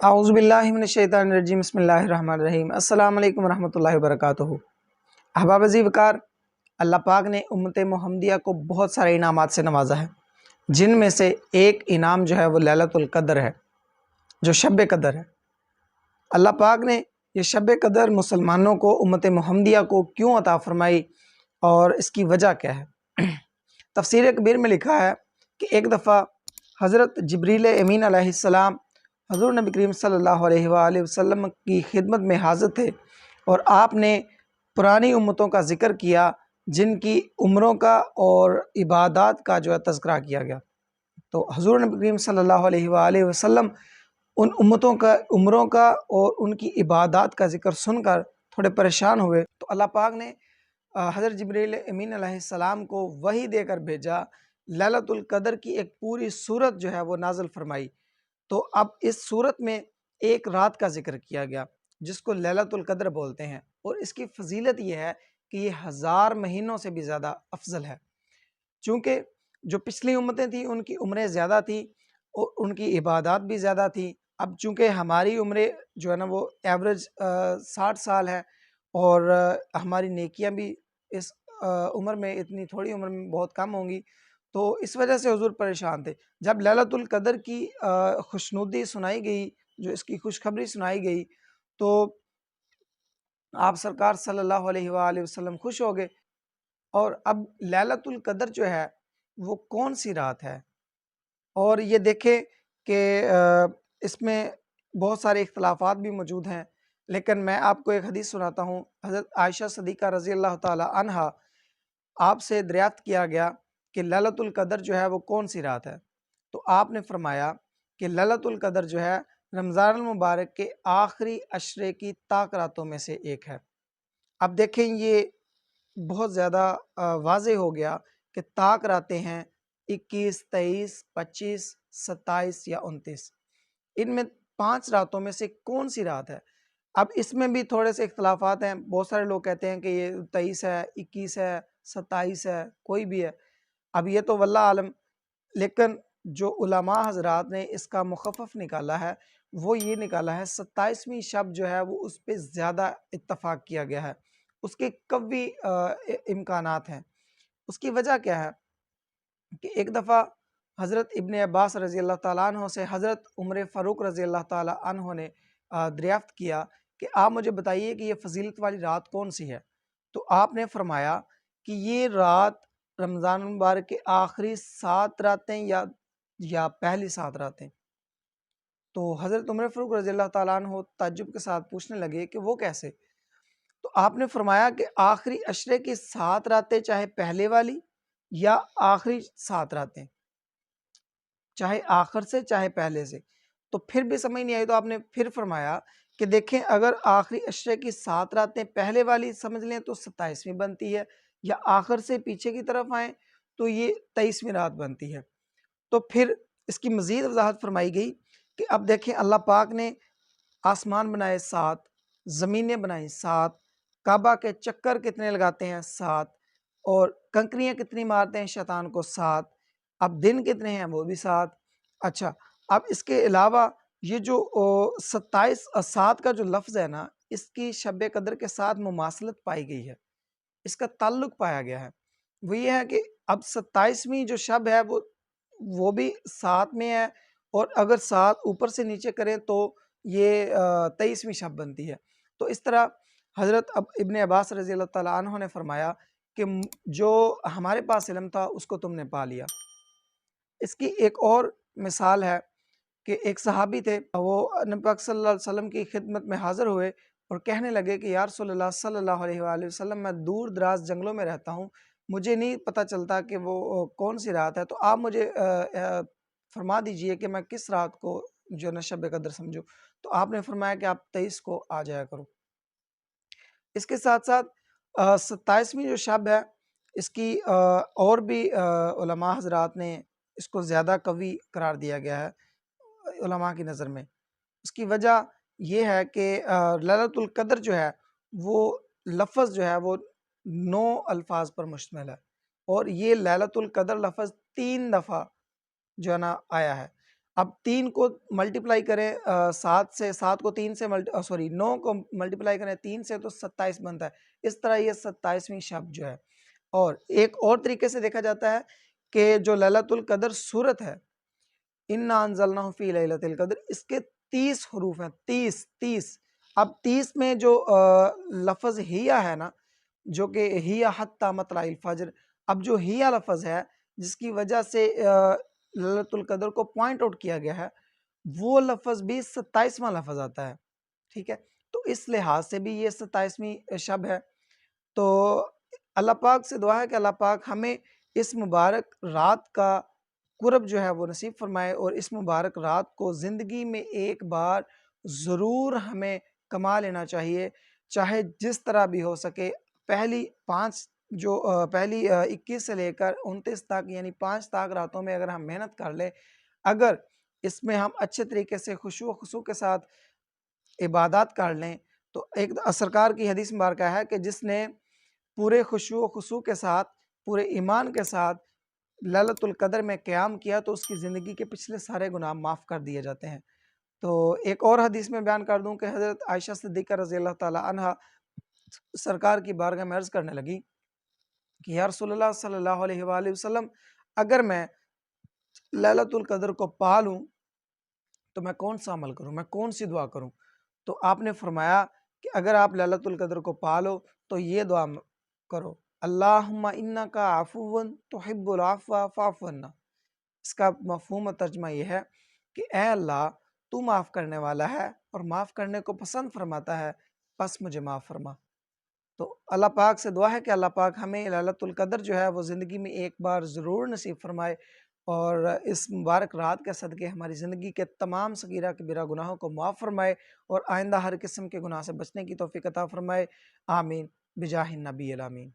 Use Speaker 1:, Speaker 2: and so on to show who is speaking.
Speaker 1: اعوذ باللہ من الشیطان الرجیم بسم اللہ الرحمن الرحیم السلام علیکم ورحمۃ اللہ وبرکاتہ۔ احباب عزیز وقار، اللہ پاک نے امت محمدیہ کو بہت سارے انعامات سے نوازا ہے، جن میں سے ایک انعام جو ہے وہ لیلۃ القدر ہے، جو شب قدر ہے۔ اللہ پاک نے یہ شب قدر مسلمانوں کو، امت محمدیہ کو کیوں عطا فرمائی اور اس کی وجہ کیا ہے؟ تفسیر کبیر میں لکھا ہے کہ ایک دفعہ حضرت جبریل امین علیہ السلام حضور نبی کریم صلی اللہ علیہ وآلہ وسلم کی خدمت میں حاضر تھے، اور آپ نے پرانی امتوں کا ذکر کیا جن کی عمروں کا اور عبادات کا جو ہے تذکرہ کیا گیا۔ تو حضور نبی کریم صلی اللہ علیہ وآلہ وسلم ان امتوں کا عمروں کا اور ان کی عبادات کا ذکر سن کر تھوڑے پریشان ہوئے، تو اللہ پاک نے حضرت جبریل امین علیہ السلام کو وحی دے کر بھیجا، لیلۃ القدر کی ایک پوری صورت جو ہے وہ نازل فرمائی۔ تو اب اس صورت میں ایک رات کا ذکر کیا گیا جس کو لیلۃ القدر بولتے ہیں، اور اس کی فضیلت یہ ہے کہ یہ 1000 مہینوں سے بھی زیادہ افضل ہے، چونکہ جو پچھلی امتیں تھیں ان کی عمریں زیادہ تھیں اور ان کی عبادات بھی زیادہ تھیں۔ اب چونکہ ہماری عمریں جو ہے نا وہ ایوریج 60 سال ہے، اور ہماری نیکیاں بھی اس عمر میں، اتنی تھوڑی عمر میں بہت کم ہوں گی، تو اس وجہ سے حضور پریشان تھے۔ جب لیلۃ القدر کی خوشنودی سنائی گئی، جو اس کی خوشخبری سنائی گئی، تو آپ سرکار صلی اللہ علیہ وآلہ وسلم خوش ہو گئے۔ اور اب لیلۃ القدر جو ہے وہ کون سی رات ہے، اور یہ دیکھیں کہ اس میں بہت سارے اختلافات بھی موجود ہیں، لیکن میں آپ کو ایک حدیث سناتا ہوں۔ حضرت عائشہ صدیقہ رضی اللہ تعالی عنہا، آپ سے دریافت کیا گیا کہ لیلۃ القدر جو ہے وہ کون سی رات ہے، تو آپ نے فرمایا کہ لیلۃ القدر جو ہے رمضان المبارک کے آخری عشرے کی طاق راتوں میں سے ایک ہے۔ اب دیکھیں یہ بہت زیادہ واضح ہو گیا کہ طاق راتیں ہیں 21، 23، 25، 27 یا 29، ان میں 5 راتوں میں سے کون سی رات ہے؟ اب اس میں بھی تھوڑے سے اختلافات ہیں، بہت سارے لوگ کہتے ہیں کہ یہ 23 ہے، 21 ہے، 27 ہے، کوئی بھی ہے، اب یہ تو واللہ عالم، لیکن جو علماء حضرات نے اس کا مخفف نکالا ہے وہ یہ نکالا ہے 27ویں شب جو ہے وہ اس پہ زیادہ اتفاق کیا گیا ہے، اس کے قوی امکانات ہیں۔ اس کی وجہ کیا ہے کہ ایک دفعہ حضرت ابن عباس رضی اللہ تعالیٰ عنہ سے حضرت عمر فاروق رضی اللہ تعالیٰ عنہ نے دریافت کیا کہ آپ مجھے بتائیے کہ یہ فضیلت والی رات کون سی ہے، تو آپ نے فرمایا کہ یہ رات رمضان المبارک کے آخری 7 راتیں یا پہلی 7 راتیں۔ تو حضرت عمر فاروق رضی اللہ تعالیٰ عنہ تعجب کے ساتھ پوچھنے لگے کہ وہ کیسے؟ تو آپ نے فرمایا کہ آخری عشرے کی 7 راتیں، چاہے پہلے والی یا آخری 7 راتیں، چاہے آخر سے چاہے پہلے سے۔ تو پھر بھی سمجھ نہیں آئی، تو آپ نے پھر فرمایا کہ دیکھیں اگر آخری عشرے کی 7 راتیں پہلے والی سمجھ لیں تو 27ویں بنتی ہے، یا آخر سے پیچھے کی طرف آئیں تو یہ 23ویں رات بنتی ہے۔ تو پھر اس کی مزید وضاحت فرمائی گئی کہ اب دیکھیں اللہ پاک نے آسمان بنائے 7، زمینیں بنائیں 7، کعبہ کے چکر کتنے لگاتے ہیں 7، اور کنکریاں کتنی مارتے ہیں شیطان کو 7، اب دن کتنے ہیں وہ بھی 7۔ اچھا، اب اس کے علاوہ یہ جو 7 کا جو لفظ ہے نا، اس کی شب قدر کے ساتھ مماثلت پائی گئی ہے، اس کا تعلق پایا گیا ہے۔ وہ یہ ہے کہ اب 27ویں جو شب ہے وہ بھی 7 میں ہے، اور اگر 7 اوپر سے نیچے کریں تو یہ 23ویں شب بنتی ہے۔ تو اس طرح حضرت ابن عباس رضی اللہ تعالیٰ عنہ نے فرمایا کہ جو ہمارے پاس علم تھا اس کو تم نے پا لیا۔ اس کی ایک اور مثال ہے کہ ایک صحابی تھے، وہ نبی پاک صلی اللہ علیہ وسلم کی خدمت میں حاضر ہوئے اور کہنے لگے کہ یا رسول اللہ صلی اللہ علیہ وآلہ وسلم، میں دور دراز جنگلوں میں رہتا ہوں، مجھے نہیں پتہ چلتا کہ وہ کون سی رات ہے، تو آپ مجھے فرما دیجئے کہ میں کس رات کو جو ہے شب قدر سمجھوں۔ تو آپ نے فرمایا کہ آپ 23 کو آ جایا کرو۔ اس کے ساتھ ساتھ 27ویں جو شب ہے، اس کی اور بھی علماء حضرات نے اس کو زیادہ قوی قرار دیا گیا ہے علماء کی نظر میں۔ اس کی وجہ یہ ہے کہ لیلۃ القدر جو ہے وہ لفظ جو ہے وہ 9 الفاظ پر مشتمل ہے، اور یہ لیلۃ القدر لفظ 3 دفعہ جو ہے نا آیا ہے۔ اب 3 کو ملٹیپلائی کریں 7 سے، 7 کو 3 سے 9 کو ملٹیپلائی کریں 3 سے تو 27 بنتا ہے۔ اس طرح یہ 27ویں شب جو ہے، اور ایک اور طریقے سے دیکھا جاتا ہے کہ جو لیلۃ القدر صورت ہے، اِنَّا أَنزَلْنَاهُ فِي لَيْلَةِ الْقَدْرِ، اس کے 30 حروف ہیں، 30۔ اب 30 میں جو لفظ ہیا ہے نا، جو کہ ہیا حتی مطلع الفجر، اب جو ہیا لفظ ہے جس کی وجہ سے لیلۃ القدر کو پوائنٹ آؤٹ کیا گیا ہے، وہ لفظ بھی 27واں لفظ آتا ہے، ٹھیک ہے؟ تو اس لحاظ سے بھی یہ 27ویں شب ہے۔ تو اللہ پاک سے دعا ہے کہ اللہ پاک ہمیں اس مبارک رات کا قرب جو ہے وہ نصیب فرمائے، اور اس مبارک رات کو زندگی میں ایک بار ضرور ہمیں کما لینا چاہیے، چاہے جس طرح بھی ہو سکے۔ پہلی 21 سے لے کر 29 تک، یعنی 5 تک راتوں میں اگر ہم محنت کر لیں، اگر اس میں ہم اچھے طریقے سے خشوع و خضوع کے ساتھ عبادات کر لیں، تو ایک سرکار کی حدیث مبارکہ ہے کہ جس نے پورے خشوع و خضوع کے ساتھ، پورے ایمان کے ساتھ لیلۃ القدر میں قیام کیا تو اس کی زندگی کے پچھلے سارے گناہ معاف کر دیے جاتے ہیں۔ تو ایک اور حدیث میں بیان کر دوں کہ حضرت عائشہ صدیقہ رضی اللہ تعالی عنہ سرکار کی بارگاہ میں عرض کرنے لگی کہ یا رسول اللہ صلی اللہ علیہ وآلہ وسلم، اگر میں لیلۃ القدر کو پا لوں تو میں کون سا عمل کروں، میں کون سی دعا کروں؟ تو آپ نے فرمایا کہ اگر آپ لیلۃ القدر کو پا لو تو یہ دعا کرو، اللہم انکا عفو تحب العفو فاعف عنا۔ اس کا مفہوم و ترجمہ یہ ہے کہ اے اللہ، تو معاف کرنے والا ہے اور معاف کرنے کو پسند فرماتا ہے، پس مجھے معاف فرما۔ تو اللہ پاک سے دعا ہے کہ اللہ پاک ہمیں لیلۃ القدر جو ہے وہ زندگی میں ایک بار ضرور نصیب فرمائے، اور اس مبارک رات کے صدقے ہماری زندگی کے تمام صغیرہ کبیرہ گناہوں کو معاف فرمائے، اور آئندہ ہر قسم کے گناہ سے بچنے کی توفیق عطا فرمائے۔ آمین بجاہ النبی الامین۔